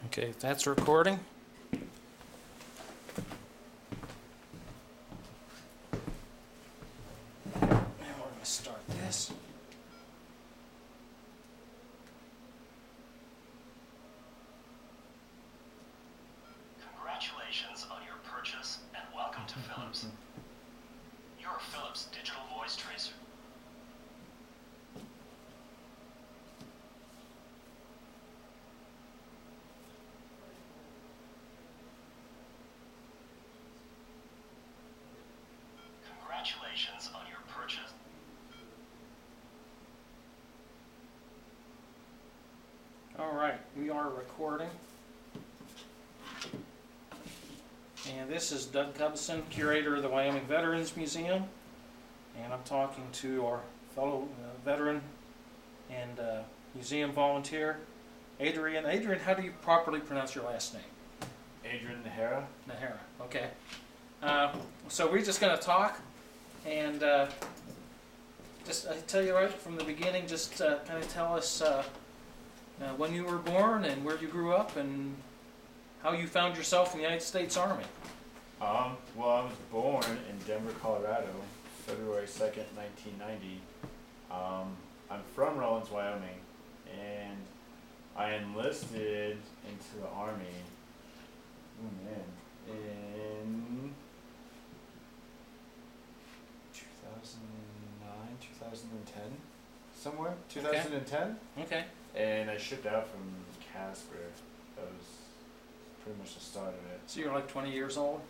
Okay, that's recording. And we're going to start this. Congratulations on your purchase and welcome to Philips. You're Philips digital voice tracer. Congratulations on your purchase. All right, we are recording. And this is Doug Cubson, curator of the Wyoming Veterans Museum. And I'm talking to our fellow veteran and museum volunteer, Adrian. Adrian, how do you properly pronounce your last name? Adrian Najera. Najera, okay. So we're just going to talk and just tell you right from the beginning, just kind of tell us when you were born and where you grew up and how you found yourself in the United States Army. Well, I was born in Denver, Colorado, February 2nd, 1990. I'm from Rawlins, Wyoming, and I enlisted into the Army, in 2009, 2010, somewhere, 2010. Okay. And I shipped out from Casper. That was pretty much the start of it. So you're like 20 years old?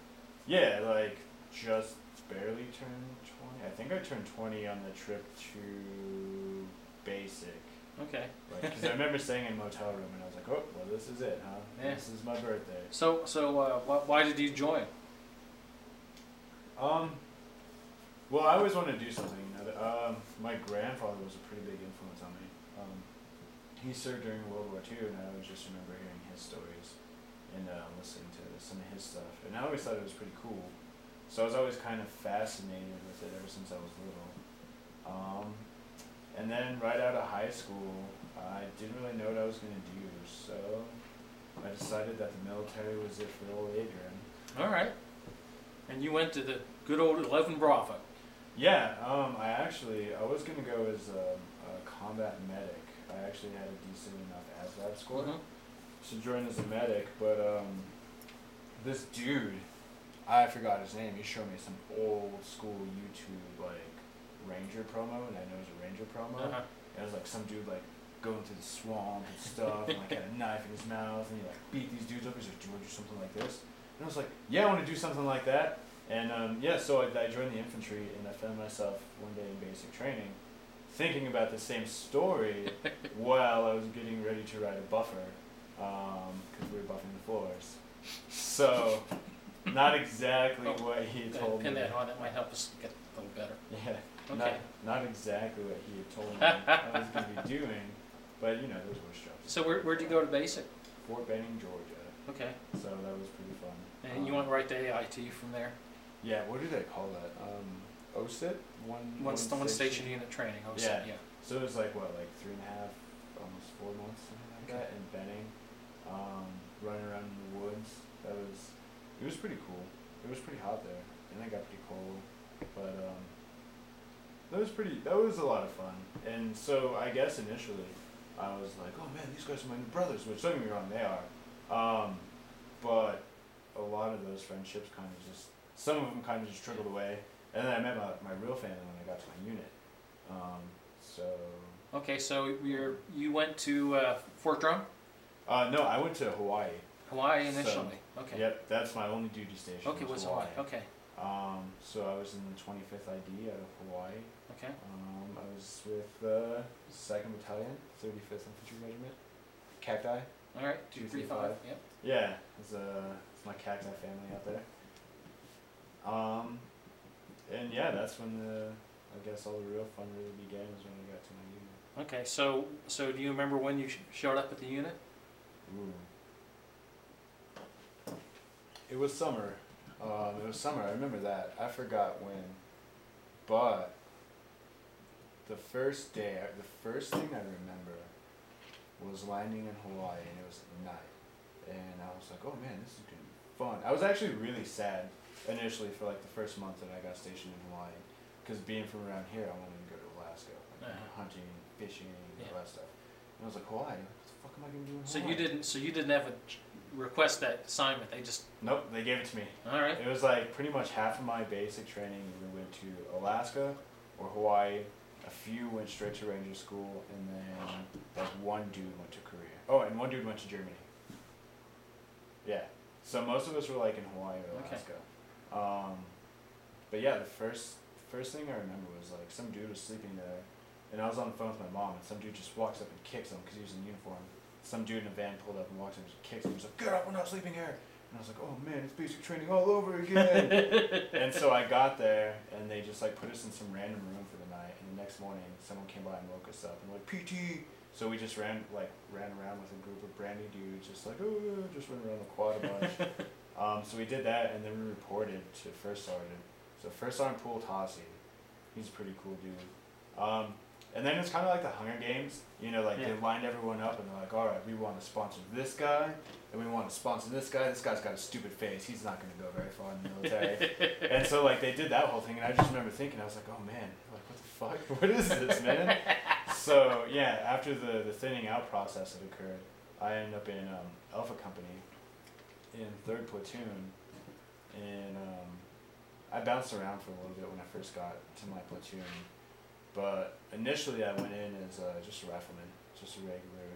Yeah, like just barely turned 20. I think I turned 20 on the trip to basic. Okay. Because I remember staying in a motel room and I was like, oh, well, this is it, huh? Yeah. This is my birthday. So why did you join? Well, I always wanted to do something. My grandfather was a pretty big influence on me. He served during World War II, and I always just remember hearing his stories and listening to some of his stuff. And I always thought it was pretty cool. So I was always kind of fascinated with it ever since I was little. And then right out of high school, I didn't really know what I was going to do. So I decided that the military was it for old Adrian. All right. And you went to the good old 11 Bravo. Yeah, I was going to go as a combat medic. I actually had a decent enough ASVAB score to join as a medic, but this dude, I forgot his name, he showed me some old school YouTube like Ranger promo, and I know it was a Ranger promo. It was like some dude like going through the swamp and stuff, and like had a knife in his mouth, and he like beat these dudes up. He's like, do you want to do something like this? And I was like, yeah, I want to do something like that. And so I joined the infantry, and I found myself one day in basic training thinking about the same story while I was getting ready to ride a buffer, because we were buffing the floors. So, not exactly what he had told me. Pin that on, that might help us get a little better. Yeah, Okay. not exactly what he had told me I was going to be doing, but you know, there's worse jobs. So where'd you go to basic? Fort Benning, Georgia. Okay. So that was pretty fun. And you went right to AIT from there? Yeah, what do they call that? OSIT? One station unit training, OSIT, yeah. So it was like, what, like 3.5, almost 4 months, something like that, in Benning, running around in the woods. It was pretty cool. It was pretty hot there, and it got pretty cold, but that was a lot of fun. And so I guess initially I was like, oh man, these guys are my new brothers, which don't get me wrong, they are. But a lot of those friendships some of them kind of just trickled away. And then I met my real family when I got to my unit. Okay, so you went to Fort Drum? No, I went to Hawaii. Hawaii initially. Okay. Yep, that's my only duty station. Okay, was Hawaii. Okay. So I was in the 25th ID out of Hawaii. Okay. I was with the 2nd Battalion, 35th Infantry Regiment, Cacti. All right, 235. Yep. Yeah, it's my Cacti family out there. And yeah, that's when I guess all the real fun really began, was when I got to my unit. Okay, so do you remember when you showed up at the unit? Ooh. It was summer. I remember that. I forgot when. But the first thing I remember was landing in Hawaii, and it was at night. and I was like, oh man, this is gonna be fun. I was actually really sad initially for like the first month that I got stationed in Hawaii, because being from around here, I wanted to go to Alaska, like hunting, fishing, all that stuff. And I was like, Hawaii, what the fuck am I gonna do in Hawaii? So you didn't have a request that assignment. They just. Nope, they gave it to me. All right. It was like pretty much half of my basic training we went to Alaska or Hawaii. A few went straight to Ranger School, and then like one dude went to Korea. Oh, and one dude went to Germany. Yeah. So most of us were like in Hawaii or Alaska. But yeah, the first thing I remember was like some dude was sleeping there, and I was on the phone with my mom, and some dude just walks up and kicks him because he was in uniform. Some dude in a van pulled up and walks in and just kicks him. He was like, "Get up, we're not sleeping here." And I was like, oh man, it's basic training all over again. And so I got there, and they just like put us in some random room for the night, and the next morning someone came by and woke us up and like, PT. So we just ran around with a group of brand new dudes, just like, oh, just ran around the quad a bunch. So we did that, and then we reported to First Sergeant. So First Sergeant Pool Tossi, he's a pretty cool dude. And then it's kind of like the Hunger Games, you know, like they lined everyone up and they're like, all right, we want to sponsor this guy, and we want to sponsor this guy. This guy's got a stupid face. He's not going to go very far in the military. And so like they did that whole thing, and I just remember thinking, I was like, oh man, like what the fuck? What is this, man? So yeah, after the thinning out process that occurred, I ended up in Alpha Company in 3rd Platoon, and I bounced around for a little bit when I first got to my platoon. But initially I went in as just a rifleman, just a regular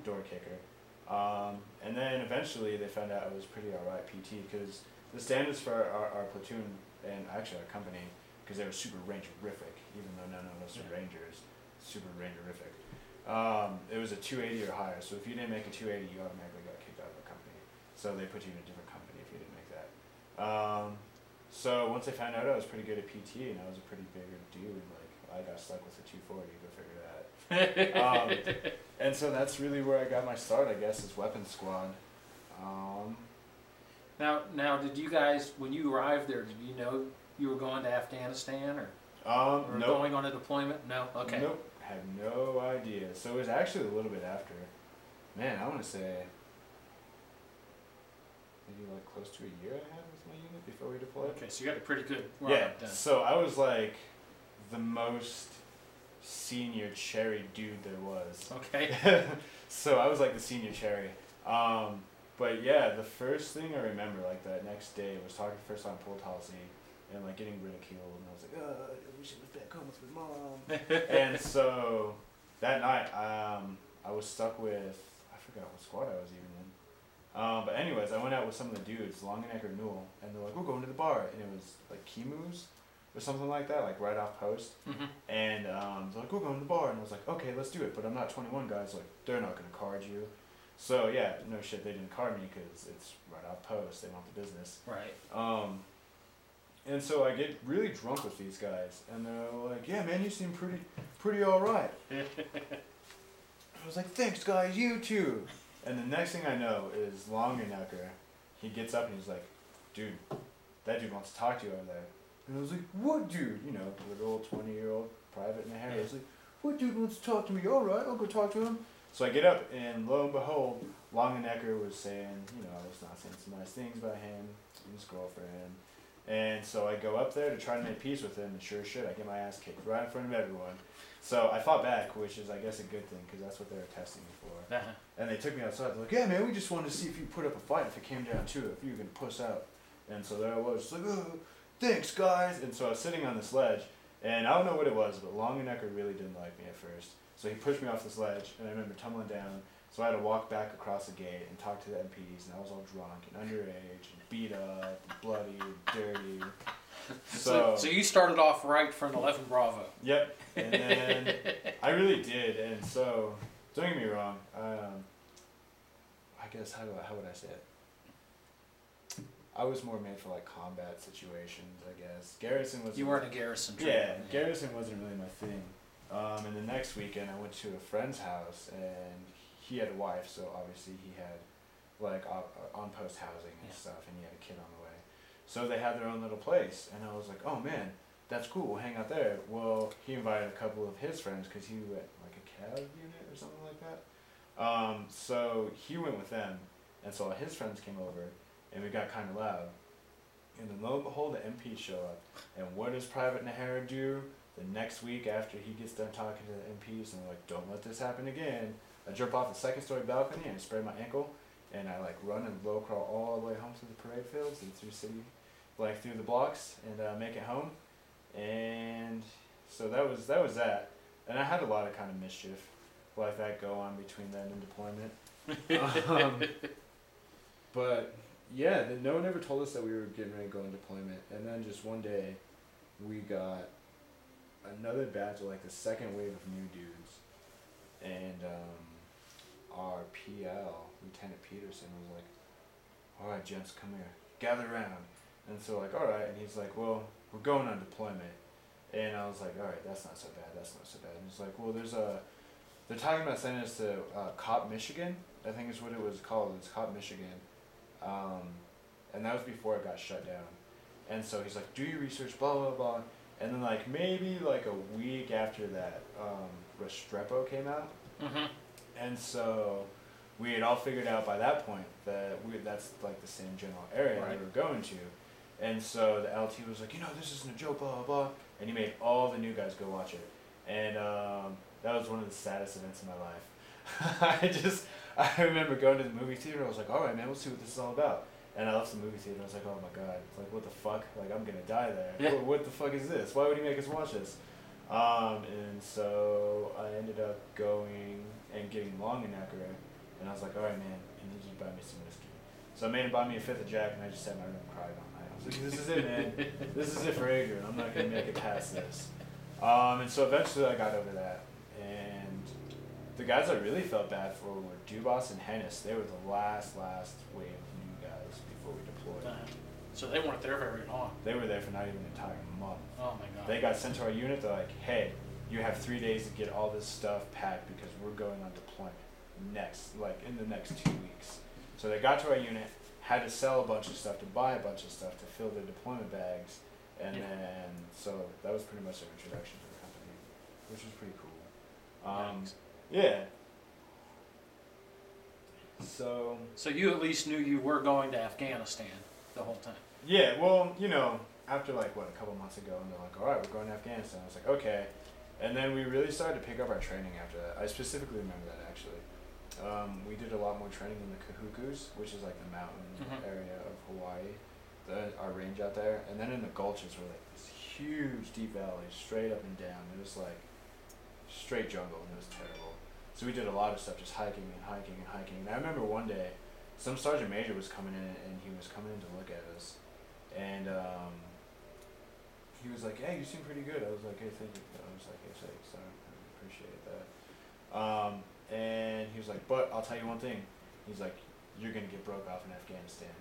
door kicker. And then eventually they found out I was pretty alright PT, because the standards for our platoon, and actually our company, because they were super rangerific, even though none of us are rangers, super rangerific. It was a 280 or higher, so if you didn't make a 280, you automatically got kicked out of the company. So they put you in a different company if you didn't make that. So once they found out I was pretty good at PT, and I was a pretty bigger dude, like I got stuck with the 240, go figure that. And so that's really where I got my start, I guess, is weapons squad. Now, did you guys, when you arrived there, did you know you were going to Afghanistan or nope. going on a deployment? No? Okay. Nope, had no idea. So it was actually a little bit after. Man, I want to say maybe like close to a year I had with my unit before we deployed. Okay, so you got a pretty good run done. So I was like the most senior cherry dude there was. Okay. So I was like the senior cherry. But yeah, the first thing I remember like that next day was talking to First Sergeant Pool Tossi and like getting ridiculed, and I was like, I wish I was back home with my mom. And so that night I was stuck with, I forgot what squad I was even in. But anyways, I went out with some of the dudes, Longenecker and Newell, and they're like, we're going to the bar, and it was like Kimu's or something like that, like right off post. And they're like, we're going to the bar, and I was like, okay, let's do it, but I'm not 21, guys. Like, they're not going to card you. So yeah, no shit, they didn't card me because it's right off post, they want the business. Right. And so I get really drunk with these guys, and they're like, yeah man, you seem pretty alright. I was like, thanks guys, you too. And the next thing I know is Longenecker, he gets up and he's like, dude, that dude wants to talk to you over there. And I was like, what dude? You know, little 20-year-old private in the hair. I was like, what dude wants to talk to me? Alright, I'll go talk to him. So I get up, and lo and behold, Longenecker was saying, you know, I was not saying some nice things about him and his girlfriend. And so I go up there to try to make peace with him, and sure as shit, I get my ass kicked right in front of everyone. So I fought back, which is, I guess, a good thing, because that's what they were testing me for. And they took me outside. They're like, yeah, man, we just wanted to see if you put up a fight, if it came down to it, if you were going to puss out. And so there I was, like, oh, thanks, guys. And so I was sitting on this ledge, and I don't know what it was, but Longenecker really didn't like me at first. So he pushed me off this ledge, and I remember tumbling down. So I had to walk back across the gate and talk to the MPs, and I was all drunk and underage and beat up and bloody and dirty. So you started off right from 11 Bravo. Yep, and then I really did, and so don't get me wrong. I guess how would I say it? I was more made for like combat situations, I guess. Garrison was. You weren't a garrison trooper. Yeah, garrison wasn't really my thing. And the next weekend I went to a friend's house, and he had a wife, so obviously he had like on-post housing and stuff, and he had a kid on the way. So they had their own little place, and I was like, oh man, that's cool, we'll hang out there. Well, he invited a couple of his friends, because he went like a CAV unit or something like that. So he went with them, And so all his friends came over, and we got kind of loud. And then lo and behold, the MPs show up. And what does Private Najera do? The next week after he gets done talking to the MPs, and they're like, don't let this happen again. I jump off the second-story balcony and sprain my ankle, and I like run and low crawl all the way home to the parade fields and through through the blocks, and make it home. And so that was that. And I had a lot of kind of mischief like that go on between then and deployment. But yeah, no one ever told us that we were getting ready to go on deployment. And then just one day, we got another batch of like the second wave of new dudes, and our PL, Lieutenant Peterson, was like, all right, gents, come here, gather around. And so like, all right, and he's like, well, we're going on deployment. And I was like, all right, that's not so bad, And he's like, well, they're talking about sending us to Cop, Michigan, I think is what it was called. It's Cop, Michigan. And that was before it got shut down. And so he's like, do your research, blah, blah, blah. And then like maybe like a week after that, Restrepo came out. Mm-hmm. And so we had all figured out by that point that that's like the same general area Right. we were going to. And so the LT was like, this isn't a joke, blah, blah, blah. And he made all the new guys go watch it. And that was one of the saddest events in my life. I remember going to the movie theater. I was like, all right, man, let's see what this is all about. And I left the movie theater. I was like, oh my God. It's like, what the fuck? Like, I'm going to die there. Yeah. What the fuck is this? Why would he make us watch this? And so I ended up going and getting long in Acura. And I was like, all right, man, I need you to buy me some whiskey. So I made him buy me a fifth of Jack, and I just sat in my room and cried all night. I was like, this is it, man. This is it for Adrian. I'm not going to make it past this. And so eventually I got over that. And the guys I really felt bad for were Dubas and Hennis. They were the last wave of new guys before we deployed. So they weren't there very long. They were there for not even an entire month. Oh my God. They got sent to our unit. They're like, hey, you have 3 days to get all this stuff packed because we're going on deployment in the next 2 weeks. So they got to our unit, had to sell a bunch of stuff, to buy a bunch of stuff, to fill their deployment bags. And then, so that was pretty much their introduction to the company, which was pretty cool. Nice. Yeah. So you at least knew you were going to Afghanistan the whole time. yeah, well, after like a couple months ago, and they're like, all right, we're going to Afghanistan. I was like, okay. And then we really started to pick up our training after that. I specifically remember that actually. We did a lot more training in the Kahukus, which is like the mountain area of Hawaii, our range out there. And then in the gulches were like this huge deep valleys, straight up and down. It was like straight jungle, and it was terrible. So we did a lot of stuff, just hiking and hiking and hiking. And I remember one day, some sergeant major was coming in, and he was coming in to look at us. And he was like, hey, you seem pretty good. I was like, hey, thank you. I was like, hey, thanks. I appreciate that. And he was like, but I'll tell you one thing. He's like, you're going to get broke off in Afghanistan.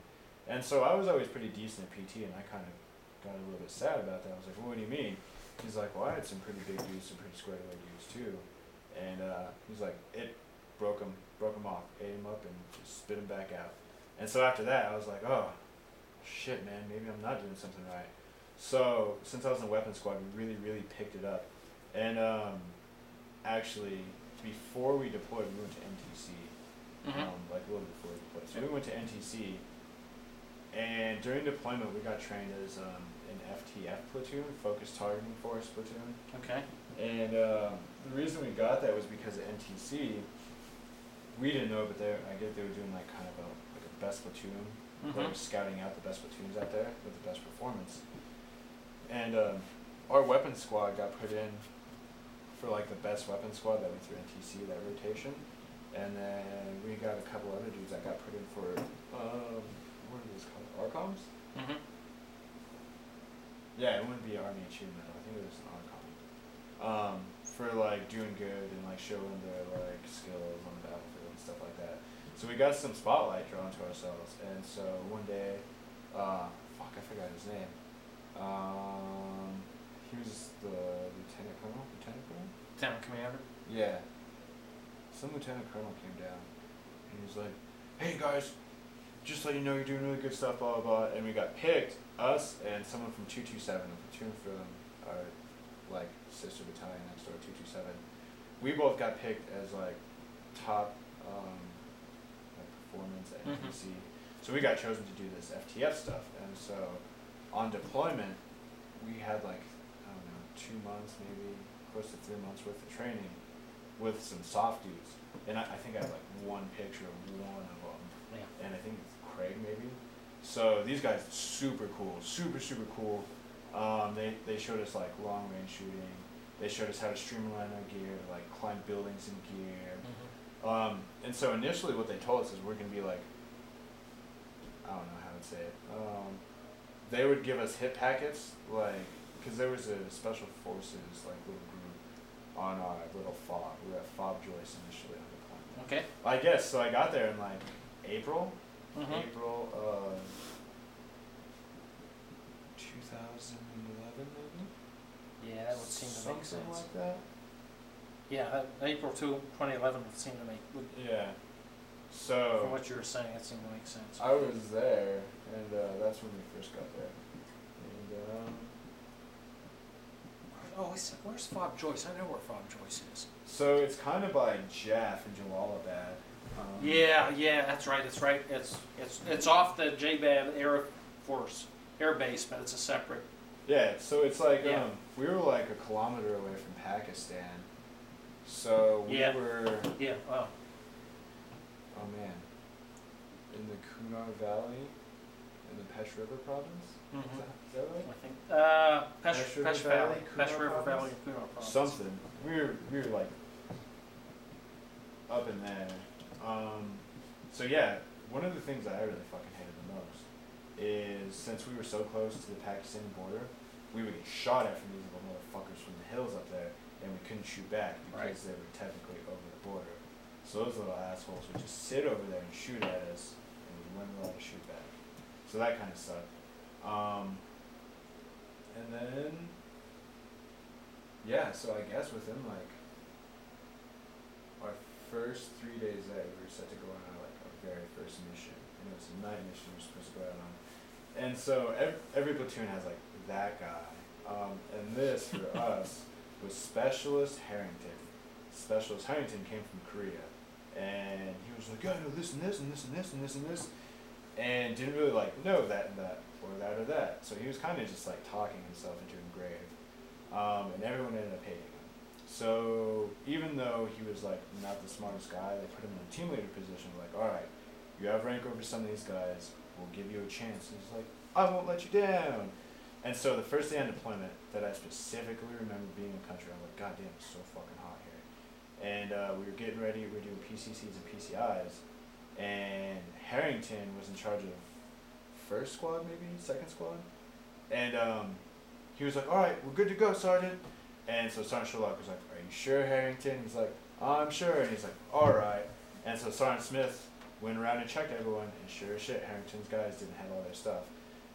And so I was always pretty decent at PT, and I kind of got a little bit sad about that. I was like, well, what do you mean? He's like, well, I had some pretty big dudes, some pretty squared away dudes too. And he's like, it broke him off, ate him up, and just spit him back out. And so after that, I was like, oh, shit, man, maybe I'm not doing something right. So since I was in the weapons squad, we really, really picked it up. And actually, before we deployed, we went to NTC, like a little before we deployed. So we went to NTC, and during deployment, we got trained as an FTF platoon, Focused Targeting Force platoon. Okay. And the reason we got that was because at NTC, we didn't know, but I guess they were doing like kind of a best platoon. They were scouting out the best platoons out there with the best performance. And our weapons squad got put in for like the best weapons squad that went through NTC, that rotation. And then we got a couple other dudes that got put in for, what are those called? ARCOMs? Yeah, it wouldn't be Army Achievement Medal. I think it was an ARCOM. For like doing good and like showing their like skills on the battlefield and stuff like that. So we got some spotlight drawn to ourselves. And so one day, I forgot his name. He was the lieutenant colonel? Lieutenant commander? Yeah. Some lieutenant colonel came down, and he was like, hey guys, just let you know you're doing really good stuff, blah, blah, blah. And we got picked, us and someone from 227, a platoon from our, like, sister battalion next door, 227. We both got picked as, like, top, like, performing deployments at NPC. So we got chosen to do this FTF stuff, and so on deployment, we had like, I don't know, 2 months, maybe close to 3 months worth of training with some soft dudes. And I think I have like one picture of one of them, and I think it's Craig maybe. So these guys super cool, super cool. They showed us like long range shooting. They showed us how to streamline our gear, to like climb buildings in gear. And so initially what they told us is we're gonna be like, I don't know how to say it. They would give us hit packets, like, cause there was a special forces like little group on our little fob. We were at Fob Joyce initially on deployment. Okay. I guess so. I got there in like April of 2011, maybe. Yeah, that would seem to make sense. Something like that. Yeah, April 2011 would seem to make. Yeah. So. From what you were saying, it seemed to make sense. I was there, and that's when we first got there. And oh, where's Fob Joyce? I know where Fob Joyce is. so it's kind of by Jeff and Jalalabad. Yeah, that's right. It's off the JBAD Air Base, but it's a separate. Yeah, so it's like Yeah. we were like a kilometer away from Pakistan. So we were. Yeah. Oh. Oh man. In the Kunar Valley, in the Pesh River province. Is that right? I think Pesh Valley, Pesh River Valley, and Kunar Province. Something. We were like up in there. So yeah, one of the things that I really fucking hated the most is since we were so close to the Pakistani border, we would get shot at from these little motherfuckers from the hills up there, and we couldn't shoot back because they were technically over the border. So those little assholes would just sit over there and shoot at us, and we weren't allowed to shoot back. So that kind of sucked. And then, yeah, so I guess within like our first 3 days there, we were set to go on our very first mission, and it was a night mission we were supposed to go out on. And so every platoon has like that guy, and this for us was Specialist Harrington. Specialist Harrington came from Korea, and he was like, "I know this and this and this and this and this and this," and didn't really like know that and that or that or that. So he was kind of just like talking himself into a grave, and everyone ended up hating him. So even though he was like not the smartest guy, they put him in a team leader position. Like, all right, you have rank over some of these guys. We'll give you a chance. And he's like, I won't let you down. And so the first day on deployment that I specifically remember being in country, I'm like, God damn, it's so fucking hot here. And we were getting ready. We were doing PCCs and PCIs, and Harrington was in charge of first squad, maybe second squad, and he was like, all right, we're good to go, Sergeant. And so Sergeant Sherlock was like, are you sure, Harrington? He's like, I'm sure. And he's like, all right. And so Sergeant Smith went around and checked everyone, and sure as shit, Harrington's guys didn't have all their stuff.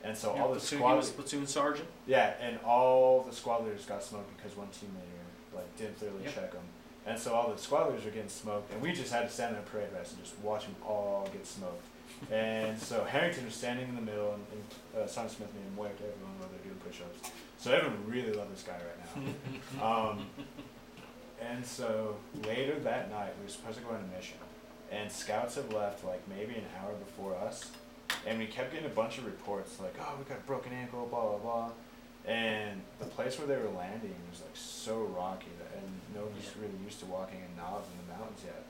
And so all the squad, he was platoon sergeant. Yeah, and all the squad leaders got smoked because one team leader like didn't thoroughly check them. And so all the squad leaders were getting smoked, and we just had to stand in a parade rest and just watch them all get smoked. And so Harrington was standing in the middle, and Sergeant Smith made him wave to everyone while they're doing push-ups. So everyone really loved this guy right now. And so later that night, we were supposed to go on a mission, and scouts had left like maybe an hour before us, and we kept getting a bunch of reports like, oh, we got a broken ankle, blah blah blah. And the place where they were landing was like so rocky that, and nobody's really used to walking in knobs in the mountains yet.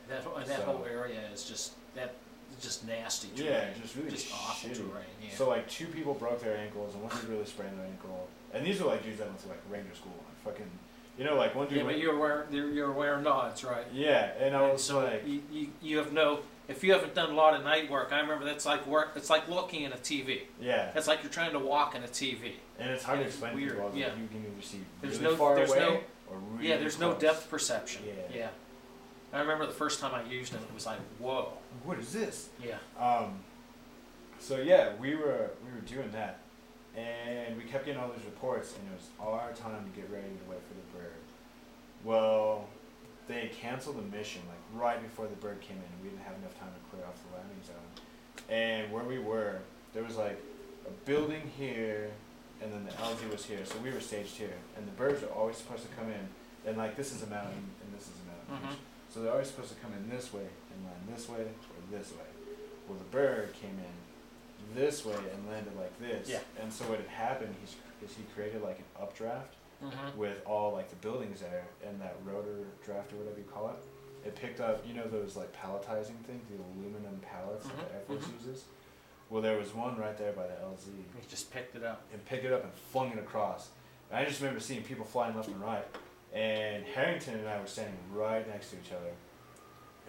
That whole area is just nasty terrain. Yeah, just really just awful terrain. Yeah. So like 2 people broke their ankles, and one dude really sprained their ankle. And these are like dudes that went to like ranger school, like fucking, you know, like one dude. Yeah, but you were wearing nods, right? Yeah, and I was so like, you have no. If you haven't done a lot of night work, I remember that's like work. It's like looking in a TV. Yeah. It's like you're trying to walk in a TV. And it's hard to explain to people. Yeah. You can either see There's really no, far there's away no, or really yeah, there's close. no depth perception. Yeah. Yeah. I remember the first time I used it, it was like, whoa. What is this? Yeah. So yeah, we were doing that, and we kept getting all these reports, and it was our time to get ready to wait for the bird. Well, they canceled the mission like right before the bird came in, and we didn't have enough time to clear off the landing zone. And where we were, there was like a building here, and then the LZ was here, so we were staged here. And the birds are always supposed to come in, and like this is a mountain, and this is a mountain. So they're always supposed to come in this way, and land this way, or this way. Well, the bird came in this way and landed like this. Yeah. And so what had happened is he created like an updraft Mm-hmm. with all like the buildings there, and that rotor draft or whatever you call it. It picked up, you know, those like palletizing things, the aluminum pallets that the Air Force uses. Well, there was one right there by the LZ. He just picked it up. And picked it up and flung it across. And I just remember seeing people flying left and right. And Harrington and I were standing right next to each other.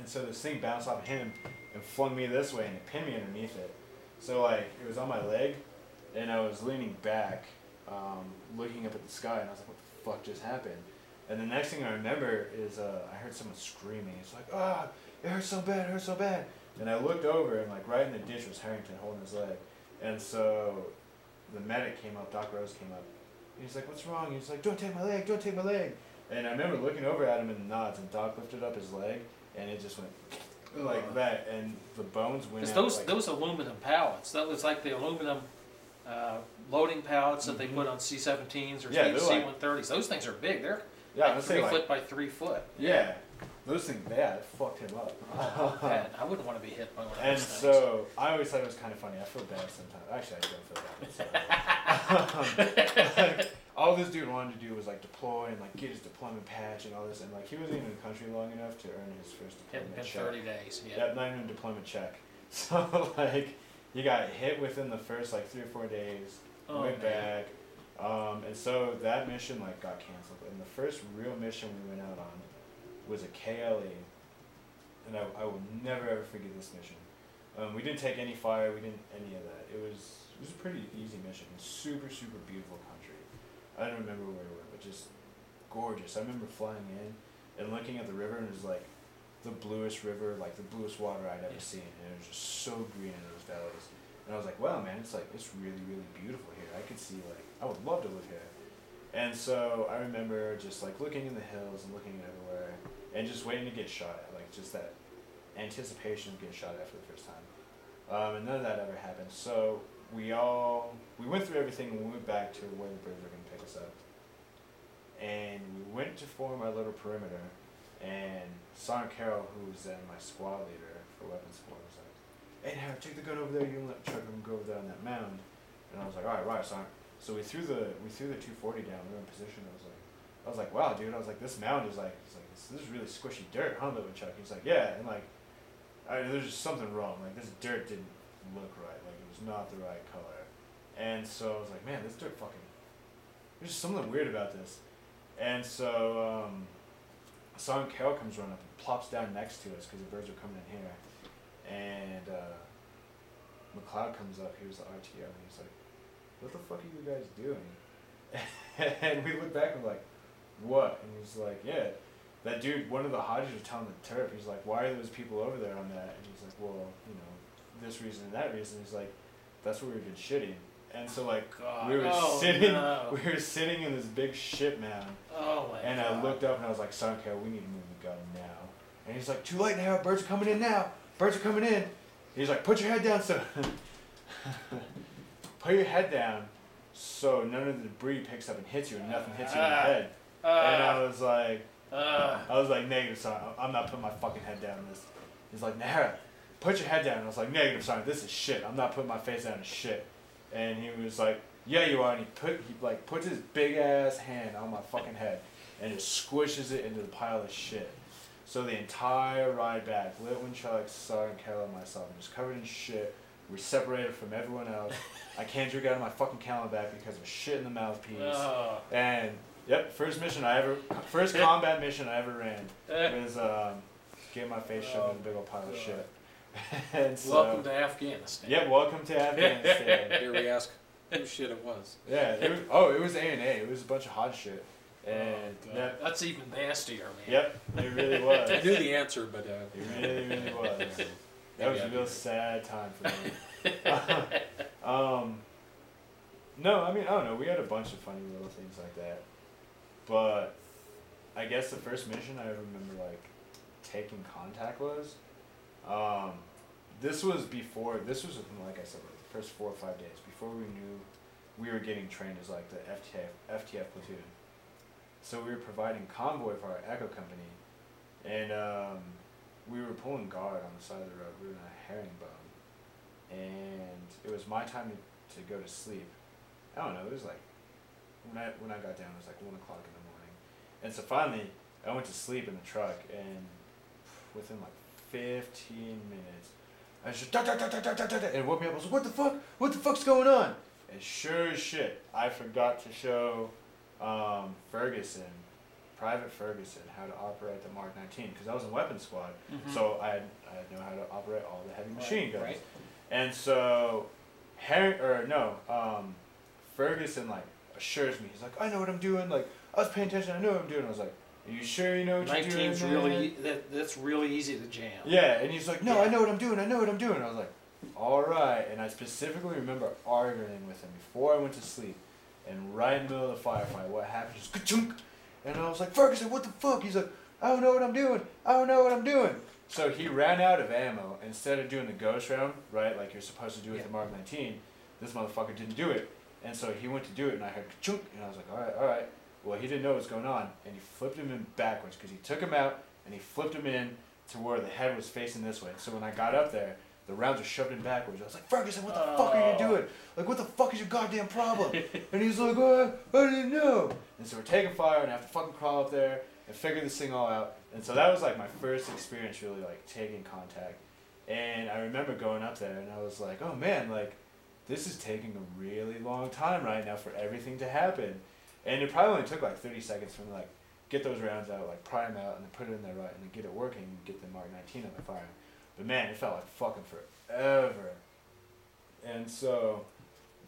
And so this thing bounced off of him and flung me this way, and it pinned me underneath it. So like it was on my leg, and I was leaning back, looking up at the sky, and I was like, "What the fuck just happened?" And the next thing I remember is I heard someone screaming. It's like, "Ah, it hurts so bad, it hurts so bad." And I looked over, and like right in the ditch was Harrington holding his leg. And so the medic came up, Doc Rose came up. And he's like, "What's wrong?" He's like, "Don't take my leg, don't take my leg." And I remember looking over at him in the nods, and Doc lifted up his leg, and it just went like that, and the bones went out. Because like, those aluminum pallets, that was like the aluminum loading pallets that they put on C-17s or C-130s. Those things are big. They're like 3 foot by 3 foot. Yeah. Those things, it fucked him up. Oh, man, I wouldn't want to be hit by one of those And things. so, I always thought it was kind of funny. I feel bad sometimes. Actually, I don't feel bad. All this dude wanted to do was like deploy and like get his deployment patch and all this, and like he wasn't even in the country long enough to earn his first Hadn't deployment been check. 30 days, yeah. Yep, not even a deployment check. So like, he got hit within the first like 3 or 4 days. Went back, and so that mission like got canceled. And the first real mission we went out on was a KLE, and I will never ever forget this mission. We didn't take any fire, we didn't any of that. It was a pretty easy mission. Super beautiful country. I don't remember where we were, but just gorgeous. I remember flying in and looking at the river, and it was like the bluest river, like the bluest water I'd ever seen, and it was just so green in those valleys. And I was like, wow, man, it's really beautiful here. I could see, like, I would love to live here. And so I remember just, like, looking in the hills and looking everywhere and just waiting to get shot at, like, just that anticipation of getting shot at for the first time. And none of that ever happened. So we went through everything and we went back to where the birds were going to pick us up. And we went to form our little perimeter, and Sergeant Carroll, who was then my squad leader for weapons support, was like, "Hey, Harry, take the gun over there. You can let Chuck go over there on that mound." And I was like, "All right, Sergeant." So we threw the 240 down. We were in position. I was like, "Wow, dude." I was like, "This mound is like, this is really squishy dirt, huh, Little Chuck?" He's like, "Yeah." And like, there's just something wrong. Like this dirt didn't look right. Like it was not the right color. And so I was like, "Man, this dirt fucking. There's just something weird about this." And so Sergeant Carroll comes running up and plops down next to us because the birds are coming in here. And McLeod comes up, he was the RTO, and he's like, "What the fuck are you guys doing?" And we look back and we're like, "What?" And he's like, "Yeah, that dude, one of the Hodges was telling the Terp, he's like, "Why are those people over there on that?" And he's like, "Well, you know, this reason and that reason." He's like, "That's where we've been shitting." And so like we were sitting in this big shit mound. Oh my and God. I looked up and I was like, "Sergeant Carroll, we need to move the gun now." And he's like, "Too late now, birds are coming in now. Birds are coming in." He's like, "Put your head down, so put your head down so none of the debris picks up and hits you and nothing hits you in the head." And I was like, "Negative, Sergeant. I'm not putting my fucking head down in this." He's like, "Najera, put your head down." And I was like, "Negative, Sergeant. This is shit. I'm not putting my face down in shit." And he was like, "Yeah, you are." And he puts his big ass hand on my fucking head and just squishes it into the pile of shit. So the entire ride back, Litwin, Chuck, Sergeant Carroll, and myself, I'm just covered in shit. We're separated from everyone else. I can't drink out of my fucking Camelback because of shit in the mouthpiece. And yep, first combat mission I ever ran was getting my face shoved in a big old pile of shit. And so, welcome to Afghanistan. Yep, welcome to Afghanistan. Here we ask whose shit it was. Yeah, it was A&A. It was a bunch of hot shit. And that's even nastier, man. Yep, it really was. I knew the answer, but it really was. That was a real sad time for me. No, I mean, I don't know. We had a bunch of funny little things like that. But I guess the first mission I remember like taking contact was, this was within, like I said, like the first 4 or 5 days before we knew we were getting trained as like the FTF platoon. So we were providing convoy for our Echo company, and we were pulling guard on the side of the road. We were in a herringbone, and it was my time to go to sleep. I don't know, it was like, when I got down, it was like 1 o'clock in the morning. And so finally, I went to sleep in the truck, and within like 15 minutes, I was just, and it woke me up. I was like, what the fuck? What the fuck's going on? And sure as shit, I forgot to show Ferguson, Private Ferguson, how to operate the Mark 19, because I was in weapons squad, so I know how to operate all the heavy machine guns. Right. And so, Ferguson like assures me, he's like, I know what I'm doing. Like, I was paying attention, I know what I'm doing. I was like, are you sure you know what you're doing? 19's really that's really easy to jam. Yeah, and he's like, no, Yeah. I know what I'm doing. I know what I'm doing. I was like, all right. And I specifically remember arguing with him before I went to sleep. And right in the middle of the firefight, what happened? Just ka-chunk. And I was like, Ferguson, what the fuck? He's like, I don't know what I'm doing. I don't know what I'm doing. So he ran out of ammo. Instead of doing the ghost round, right, like you're supposed to do with the Mark 19, this motherfucker didn't do it. And so he went to do it, and I heard ka-chunk. And I was like, all right. Well, he didn't know what was going on, and he flipped him in backwards, because he took him out, and he flipped him in to where the head was facing this way. So when I got up there, the rounds were shoved in backwards. I was like, Ferguson, what the fuck are you doing? Like, what the fuck is your goddamn problem? And he's like, I didn't know. And so we're taking fire, and I have to fucking crawl up there and figure this thing all out. And so that was like my first experience really like taking contact. And I remember going up there, and I was like, oh man, like, this is taking a really long time right now for everything to happen. And it probably only took like 30 seconds for me to like get those rounds out, like pry them out, and then put it in there right, and then get it working, and get the Mark 19 up and firing. But man, it felt like fucking forever. And so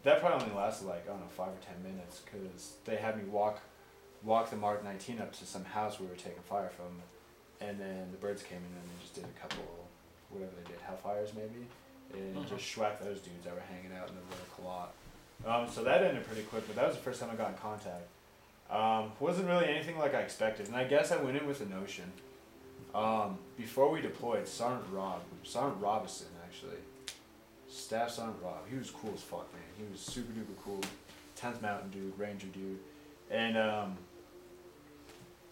that probably only lasted like, I don't know, 5 or 10 minutes, because they had me walk the Mark 19 up to some house we were taking fire from, and then the birds came in and they just did a couple, whatever they did, hellfires maybe, and just schwacked those dudes that were hanging out in the little lot. So that ended pretty quick, but that was the first time I got in contact. Wasn't really anything like I expected, and I guess I went in with a notion. Before we deployed, Sergeant Robinson actually, Staff Sergeant Rob, he was cool as fuck, man. He was super duper cool, 10th Mountain dude, Ranger dude, and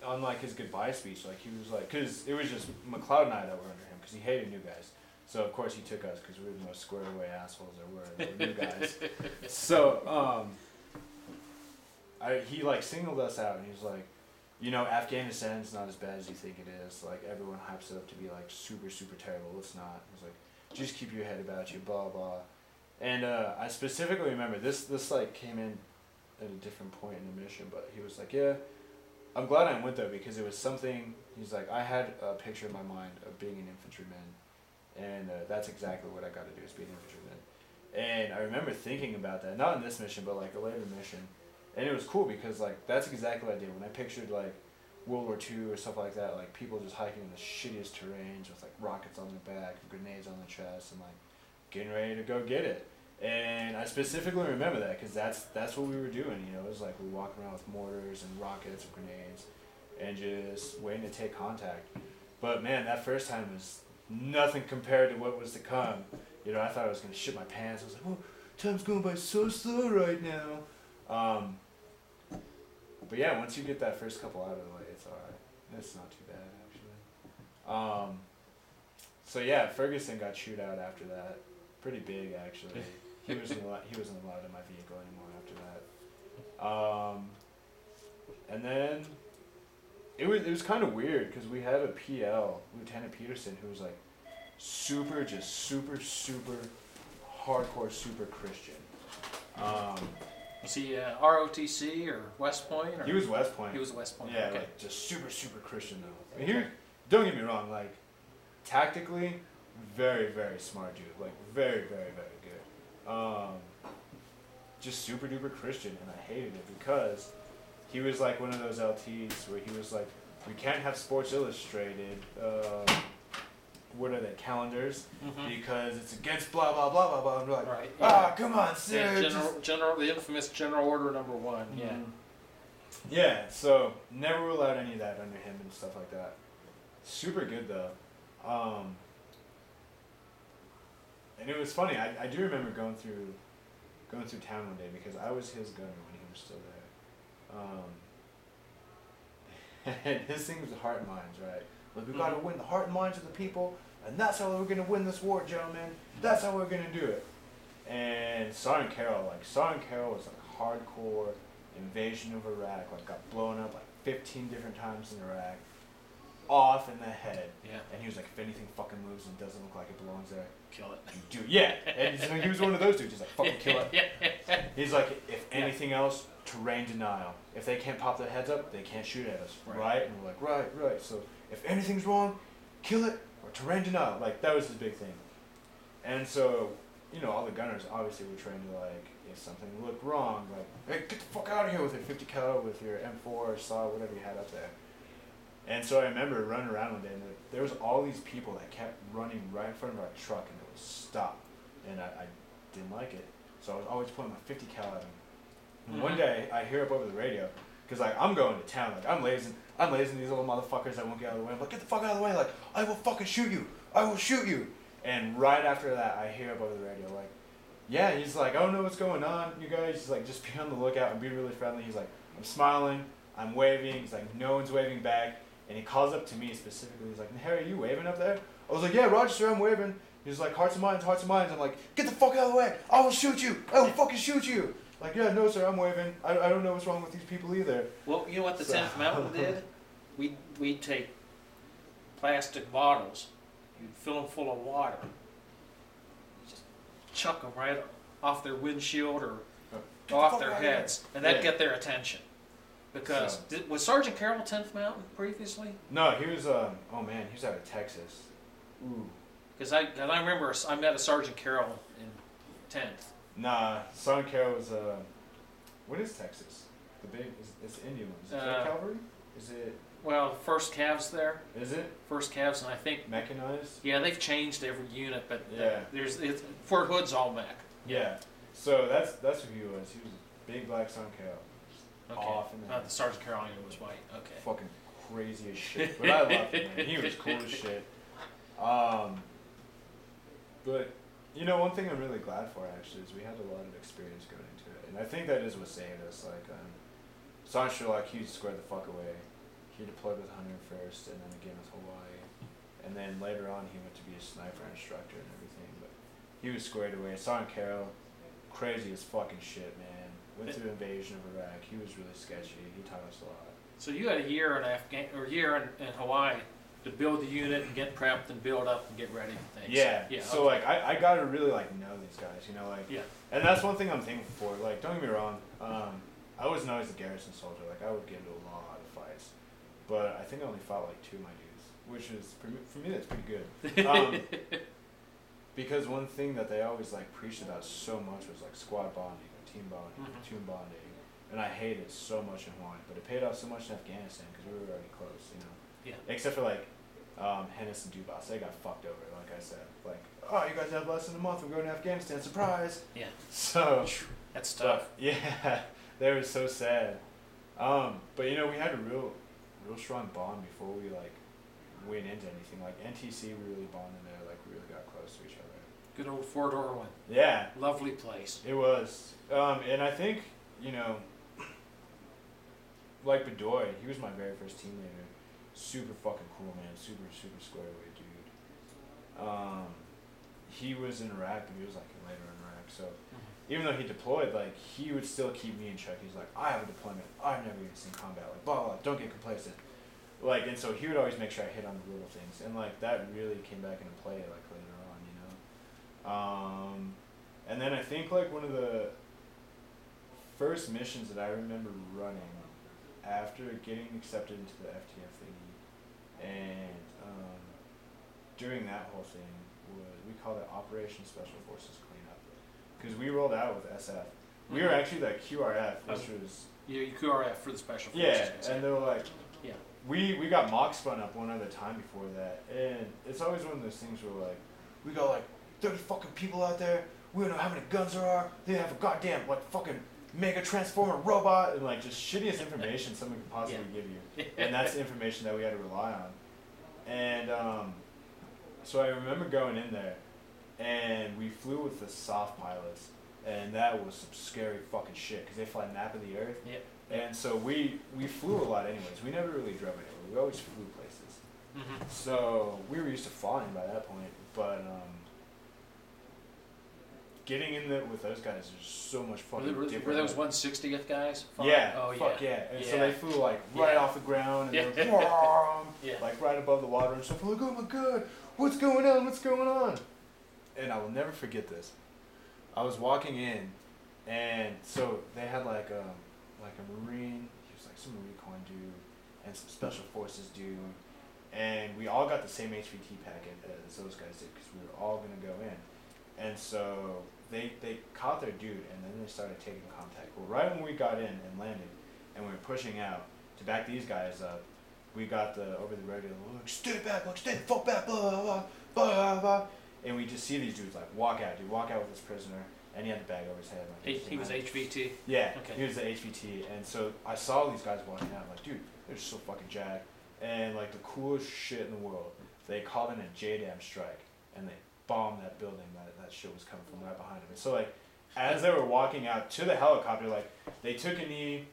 on like his goodbye speech, like he was like, cause it was just McLeod and I that were under him, cause he hated new guys. So of course he took us, because we were the most squared away assholes there were. They were new guys. So he like singled us out, and he was like, you know, Afghanistan's not as bad as you think it is. Like everyone hypes it up to be like super super terrible. It's not. He was like, just keep your head about you, blah blah. And I specifically remember this like came in at a different point in the mission, but he was like, yeah, I'm glad I went though, because it was something. He's like, I had a picture in my mind of being an infantryman. And that's exactly what I got to do, is be an infantryman. And I remember thinking about that, not in this mission, but like a later mission. And it was cool, because like that's exactly what I did when I pictured like World War II or stuff like that, like people just hiking in the shittiest terrains with like rockets on their back, grenades on their chest, and like getting ready to go get it. And I specifically remember that, because that's what we were doing. You know, it was like we were walking around with mortars and rockets and grenades, and just waiting to take contact. But man, that first time was nothing compared to what was to come. You know, I thought I was gonna shit my pants. I was like, oh, time's going by so slow right now. But yeah, once you get that first couple out of the way, it's alright. It's not too bad, actually. So yeah, Ferguson got chewed out after that. Pretty big, actually. He wasn't allowed in my vehicle anymore after that. And then it was kind of weird, because we had a PL, Lieutenant Peterson, who was like super hardcore, super Christian. Was he ROTC or West Point? Or? He was West Point. He was West Point. Yeah, okay. like just super Christian though. And here, don't get me wrong, like tactically, very smart dude. Like very good. Just super duper Christian, and I hated it, because he was like one of those LTs where he was like, we can't have Sports Illustrated, what are they, calendars, because it's against blah blah blah blah blah. And we're like, right, yeah. come on, sir. Yeah, the infamous General Order Number 1. Yeah. Yeah. So never allowed any of that under him and stuff like that. Super good though. And it was funny. I do remember going through town one day, because I was his gunner when he was still there. And his thing was the heart and minds, right? Like, we gotta win the heart and minds of the people. and that's how we're gonna win this war, gentlemen. That's how we're gonna do it. And Sergeant Carroll was like hardcore invasion of Iraq, like got blown up like 15 different times in Iraq, off in the head. Yeah. And he was like, if anything fucking moves and doesn't look like it belongs there, Kill it. dude, yeah. And so he was one of those dudes. He's like, fucking kill it. He's like, if anything else, terrain denial. If they can't pop their heads up, they can't shoot at us, right? And we're like, right. So if anything's wrong, kill it or terrain denial. Like that was his big thing. And so, you know, all the gunners obviously were trained to like, if something looked wrong, like, hey, get the fuck out of here with your 50 cal, with your M4 or SAW, whatever you had up there. And so I remember running around one day, and there was all these people that kept running right in front of our truck, and it would stop. And I didn't like it, so I was always pointing my 50 cal at them. And one day I hear up over the radio, because like I'm going to town, like I'm lazing these little motherfuckers that won't get out of the way. I'm like, get the fuck out of the way, like I will fucking shoot you, I will shoot you. And right after that, I hear up over the radio, like, yeah, he's like, I don't know what's going on, you guys. He's like, just be on the lookout and be really friendly. He's like, I'm smiling, I'm waving. He's like, no one's waving back. And he calls up to me specifically. He's like, Harry, are you waving up there? I was like, yeah, Roger, sir, I'm waving. He's like, hearts and minds, hearts and minds. I'm like, get the fuck out of the way. I will shoot you. I will fucking shoot you. Like, yeah, no, sir, I'm waving. I don't know what's wrong with these people either. Well, you know what the 10th Mountain did? We'd take plastic bottles, you'd fill them full of water, just chuck them right off their windshield or off their heads, and that'd get their attention. Because, was Sergeant Carroll 10th Mountain previously? No, he was, oh man, he was out of Texas. Ooh. Because I remember I met a Sergeant Carroll in 10th. Nah, Sergeant Carroll was, what is Texas? The big, it's Indian. Is it cavalry? Is it? Well, first Cavs there. Is it? First Cavs, and I think mechanized. Yeah, they've changed every unit, but yeah, Fort Hood's all mech. Yeah, so that's who he was. He was a big black Sergeant Carroll. Okay. Off in the Sergeant Carroll unit was white. Okay. Fucking crazy as shit, but I loved him, man. He was cool as shit. But you know, one thing I'm really glad for actually is we had a lot of experience going into it, and I think that is what saved us. Like, Sergeant Sherlock, he squared the fuck away. He deployed with 101st, and then again with Hawaii, and then later on he went to be a sniper instructor and everything. But he was squared away. Sergeant Carroll, crazy as fucking shit, man. Went through the invasion of Iraq. He was really sketchy. He taught us a lot. So you had a year in Hawaii to build the unit and get prepped and build up and get ready for things. Yeah. So like I got to really like know these guys, you know, like. Yeah. And that's one thing I'm thankful for. Like, don't get me wrong. I wasn't always a garrison soldier. Like, I would get into a lot of fights, but I think I only fought like 2 of my dudes, which is for me that's pretty good. Because one thing that they always like preached about so much was like squad bonding, or team bonding, platoon bonding, and I hated it so much in Hawaii, but it paid off so much in Afghanistan because we were already close, you know. Yeah. Except for like Hennis and Dubas, they got fucked over. Like I said, like, oh, you guys have less than a month. We're going to Afghanistan. Surprise. Yeah. So that's tough. Yeah, they were so sad. But you know, we had a real strong bond before we like went into anything. Like NTC, we really bonded there. Like we really got close to each other. Good old Fort Irwin. Yeah. Lovely place. It was. And I think, you know, like Bedoy, he was my very first team leader. Super fucking cool, man. Super square away dude. He was in Iraq, but he was like later in Iraq. So even though he deployed, like he would still keep me in check. He's like, I have a deployment. I've never even seen combat. Like, blah, blah, don't get complacent. Like, and so he would always make sure I hit on the little things. And like that really came back into play like later on, you know. And then I think like one of the first missions that I remember running after getting accepted into the FTF thingy, and during that whole thing was, we called it Operation Special Forces Cleanup, because we rolled out with SF. We were actually the QRF, which was QRF for the Special Forces. Yeah, and they were like, yeah. We got mock spun up one other time before that, and it's always one of those things where like, we got like 30 fucking people out there, we don't know how many guns there are, they have a goddamn like fucking mega transformer robot, and like just shittiest information someone could possibly give you. And that's the information that we had to rely on. And so I remember going in there, and we flew with the soft pilots, and that was some scary fucking shit, because they fly map of the earth. Yep. And so we flew a lot anyways. We never really drove anywhere. We always flew places. Mm-hmm. So we were used to flying by that point, but getting in there with those guys is so much fucking different. Were those 160th guys? Yeah. Oh, fuck yeah. yeah. And Yeah. so they flew like right Yeah. off the ground and Yeah. they were Yeah. like right above the water and stuff. I'm like, oh my god, what's going on? What's going on? And I will never forget this. I was walking in, and so they had like a Marine. He was like some recon dude and some special forces dude, and we all got the same HVT packet as those guys did because we were all gonna go in. And so they caught their dude, and then they started taking contact. Well, right when we got in and landed, and we were pushing out to back these guys up, we got the over the radio, like, stay back, like, stay the fuck back, blah, blah, blah, blah, blah. And we just see these dudes, like, walk out with this prisoner, and he had the bag over his head. Like, He was HVT? Yeah, Okay. he was the HVT. And so I saw these guys walking out, like, dude, they're just so fucking jacked. And, like, the coolest shit in the world, they called in a JDAM strike, and they bombed that building that shit was coming from right behind them. And so, like, as they were walking out to the helicopter, like, they took a knee,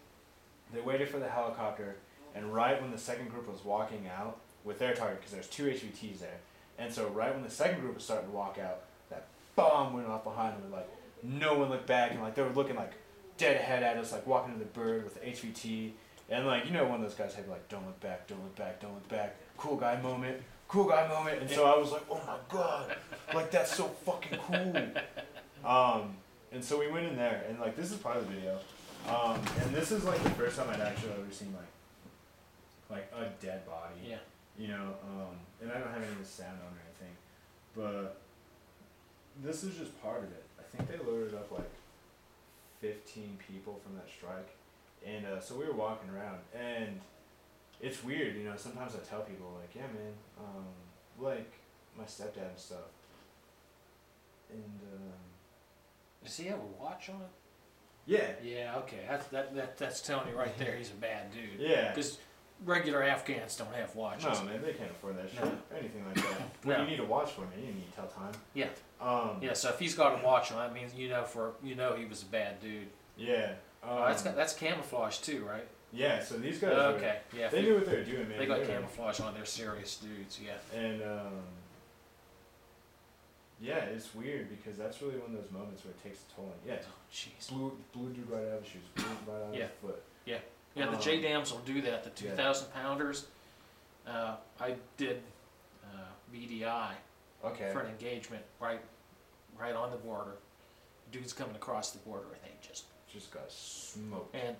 they waited for the helicopter, and right when the second group was walking out with their target, because there's 2 HVTs there, and so right when the second group was starting to walk out, that bomb went off behind them, and like no one looked back, and like they were looking like dead ahead at us, like walking to the bird with the HVT, and like, you know, one of those guys had like, don't look back, don't look back, don't look back, cool guy moment, and so I was like, oh my god, like that's so fucking cool. And so we went in there, and like this is part of the video, and this is like the first time I'd actually ever seen like a dead body. Yeah. You know, and I don't have any of the sound on or anything, but this is just part of it. I think they loaded up like 15 people from that strike, and so we were walking around, and it's weird, you know, sometimes I tell people, like, yeah, man, like, my stepdad and stuff, and, Does he have a watch on it? yeah, Yeah, okay. That's telling you right there he's a bad dude. yeah. Because regular Afghans don't have watches. No, man, they can't afford that shit, No. or anything like that. What No. you need a watch for, man? You need to tell time. Yeah. Yeah, so if he's got a watch on, that means you know he was a bad dude. Yeah. That's camouflage too, right? Yeah, so these guys Okay, yeah. they knew what they were doing, man. They got were- camouflage on. They're serious dudes, yeah. And yeah, it's weird because that's really one of those moments where it takes a toll. Like, yeah, Oh, jeez. blew dude right out of his shoes, blew right out of Yeah. his foot. Yeah, the JDAMs will do that. The Yeah. 2,000 pounders. I did BDI Okay. for an engagement right on the border. Dudes coming across the border, and they Just got smoked. and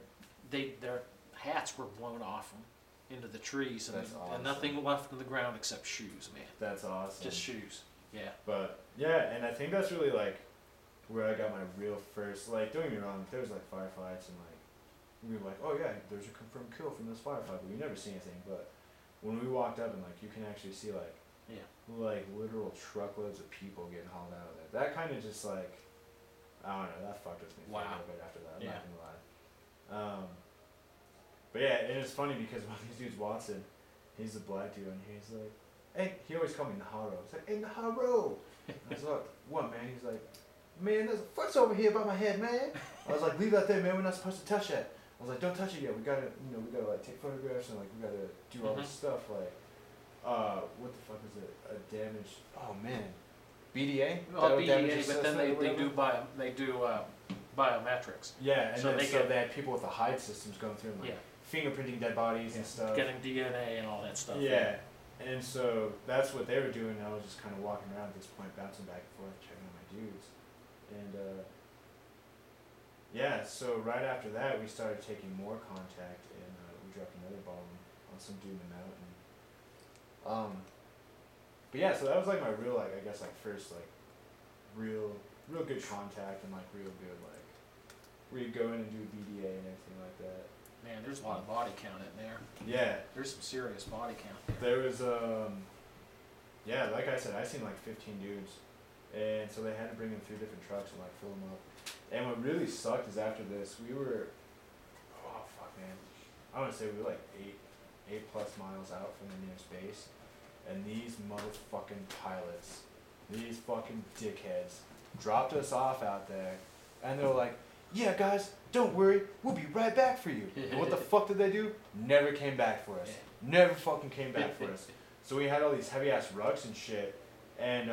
their hats were blown off them into the trees, and, That's awesome. and nothing left on the ground except shoes, man. That's awesome. Just shoes. Yeah. But yeah, and I think that's really like where I got my real first. Like, don't get me wrong, there was like firefights and like we were like, oh yeah, there's a confirmed kill from this firefight, but we never see anything. But when we walked up and like you can actually see like literal truckloads of people getting hauled out of there. That kind of just like, I don't know, that fucked with me for a little bit after that. I'm not gonna lie. But yeah, and it's funny because one of these dudes, Watson, he's a black dude on here. He's like, hey, he always called me Naharo. He's like, hey, Naharo. I was like, what, man? He's like, man, there's a foot's over here by my head, man. I was like, leave that there, man. We're not supposed to touch that. I was like, don't touch it yet. We gotta like take photographs and like we gotta do all this stuff. Like, what the fuck is it? A damage. Oh man, BDA. Well, BDA, Damage but then they assessment or do biometrics. Yeah, and So then they they had people with the hide systems going through and like fingerprinting dead bodies and stuff. Getting DNA and all that stuff. Yeah, and so that's what they were doing. I was just kind of walking around at this point, bouncing back and forth, checking on my dudes, and yeah. So right after that, we started taking more contact, and we dropped another bomb on some dude in the mountain. But yeah, so that was like my real, like, I guess, like first like real good contact and like real good like where you go in and do BDA and everything like that. Man, there's a lot of body count in there. Yeah. There's some serious body count. There was yeah, like I said, I seen like 15 dudes, and so they had to bring them through different trucks and like fill them up. And what really sucked is after this, we were, oh fuck man, I want to say we were like 8+ miles out from the nearest base, and these motherfucking pilots, these fucking dickheads, dropped us off out there, and they were like, yeah guys, don't worry, we'll be right back for you. And what the fuck did they do? Never came back for us. Never fucking came back for us. So we had all these heavy ass rugs and shit, and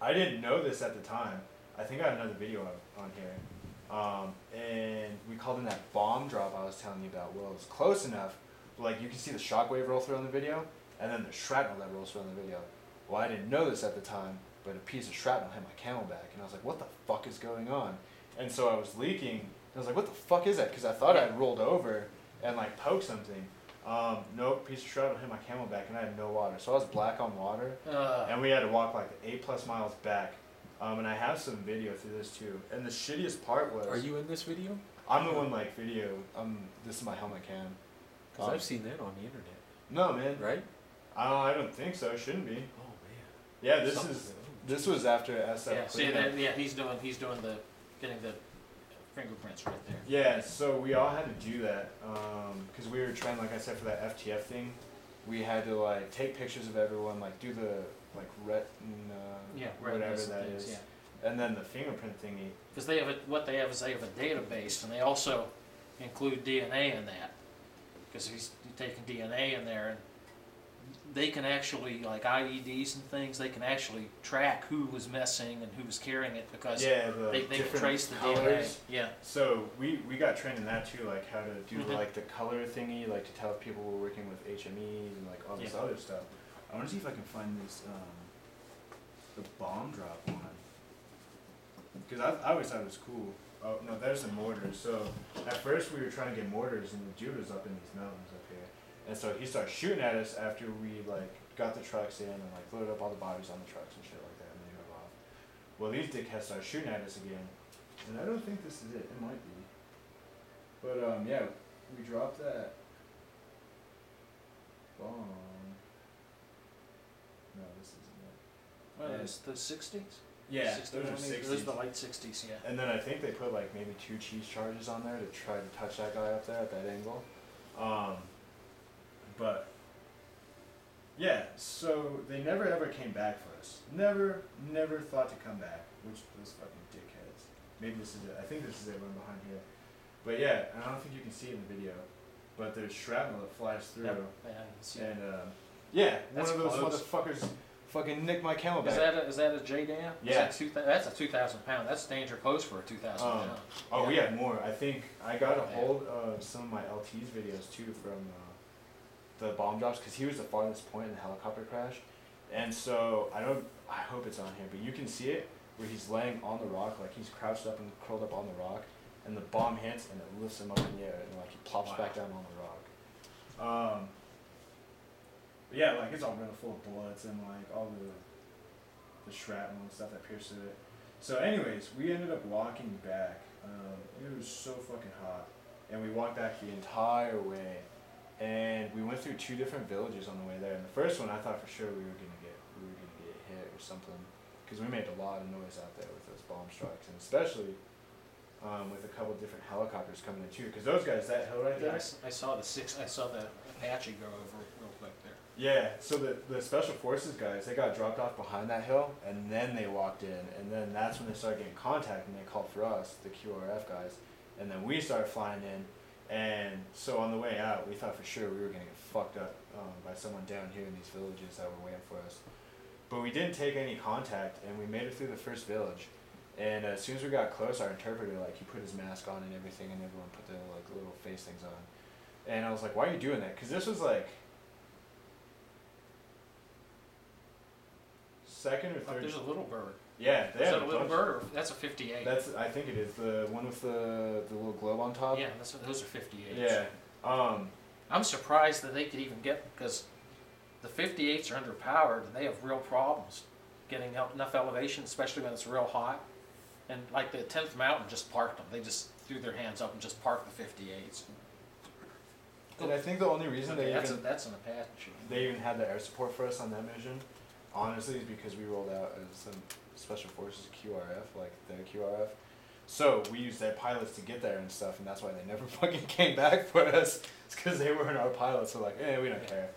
I didn't know this at the time. I think I had another video on here, and we called in that bomb drop I was telling you about. Well, it was close enough, like you can see the shockwave roll through on the video, and then the shrapnel that rolls through on the video. Well, I didn't know this at the time, but a piece of shrapnel hit my camelback, and I was like, what the fuck is going on? And so I was leaking, and I was like, what the fuck is that? Because I thought I'd rolled over and like poked something. Nope, piece of shrapnel hit my camelback, and I had no water. So I was black on water, and we had to walk like 8+ miles back. And I have some video through this too. And the shittiest part was... Are you in this video? I'm the one like video. This is my helmet cam. Because I've seen that on the internet. No, man. Right? I don't think so. It shouldn't be. Oh man. Yeah, this was after SF. Yeah, see cleanup. that? Yeah, he's doing the getting the fingerprints right there. Yeah, so we all had to do that because we were trying, like I said, for that FTF thing. We had to like take pictures of everyone, like do the like whatever that is, yeah. and then the fingerprint thingy. Because they have what they have is they have a database, and they also include DNA in that. Because if he's taking DNA in there, and they can actually, like IEDs and things, they can actually track who was messing and who was carrying it because they can trace the colors. DNA. Yeah. So we got trained in that too, like how to do Mm-hmm. like the color thingy, like to tell if people were working with HMEs and like all this other stuff. I want to see if I can find this the bomb drop one because I always thought it was cool. Oh no, there's the mortars. So at first we were trying to get mortars, and the dude was up in these mountains up here. And so he started shooting at us after we like got the trucks in and like loaded up all the bodies on the trucks and shit like that, and then drove off. Well, these dickheads started shooting at us again, and I don't think this is it. It might be. But yeah, we dropped that bomb. No, this isn't it. Well, it's the 60s. Yeah, 60, those are I mean, 60s. those are the late 60s, yeah. And then I think they put like maybe 2 cheese charges on there to try to touch that guy up there at that angle. But yeah, so they never ever came back for us. Never thought to come back, which those fucking dickheads. Maybe this is it. I think this is it, one behind here. But yeah, and I don't think you can see it in the video, but there's shrapnel that flies through. Yep. Yeah, I can see it. And yeah, That's one of those close. motherfuckers fucking nicked my camelback. Is that a JDAM? Yeah. That's a 2,000 pound. That's danger close for a 2,000 pound. Oh, yeah. we had more. I think I got a hold of some of my LT's videos too from the bomb drops because he was the farthest point in the helicopter crash, and so I hope it's on here, but you can see it where he's laying on the rock, like he's crouched up and curled up on the rock, and the bomb hits and it lifts him up in the air and like he plops back down on the rock. But yeah, like it's all really full of bullets and like all the shrapnel and stuff that pierced through it. So anyways, we ended up walking back. It was so fucking hot, and we walked back the entire way, and we went through 2 different villages on the way there. And the first one, I thought for sure we were gonna get hit or something, because we made a lot of noise out there with those bomb strikes, and especially with a couple different helicopters coming in too, because those guys, that hill right there. I saw the Apache go over real quick there. Yeah, so the special forces guys, they got dropped off behind that hill, and then they walked in, and then that's when they started getting contact, and they called for us, the QRF guys, and then we started flying in, and so on the way out, we thought for sure we were gonna get fucked up by someone down here in these villages that were waiting for us, but we didn't take any contact, and we made it through the first village, and as soon as we got close, our interpreter, like, he put his mask on and everything, and everyone put their like little face things on, and I was like, why are you doing that? Because this was like second or third. There's a little bird. Yeah, they Is had that a a little bunch. bird or that's a 58? I think it is the one with the little globe on top. Yeah, those are 58s. Yeah. I'm surprised that they could even get, because the 58s are underpowered and they have real problems getting enough elevation, especially when it's real hot. And like the 10th Mountain just parked them. They just threw their hands up and just parked the 58s. And I think the only reason That's an Apache. they even had the air support for us on that mission, honestly, is because we rolled out as some special forces QRF, like their QRF. So we used their pilots to get there and stuff, and that's why they never fucking came back for us. It's because they weren't our pilots. So like, we don't care.